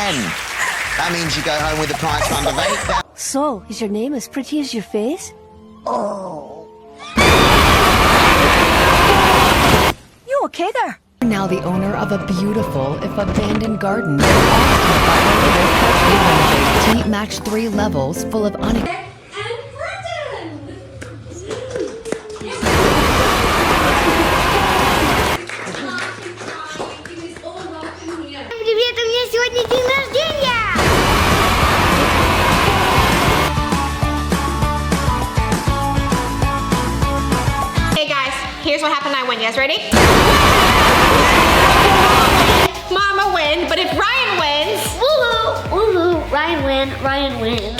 10. That means you go home with a prize fund of 8,000. So, is your name as pretty as your face? Oh. You okay there? Now the owner of a beautiful, if abandoned garden. To match 3 levels full of Привет, у меня сегодня день рождения! Hey guys, here's what happened. I win. You guys ready? Mama win, but if Ryan wins, Woohoo! Woohoo! Ryan win! Ryan win!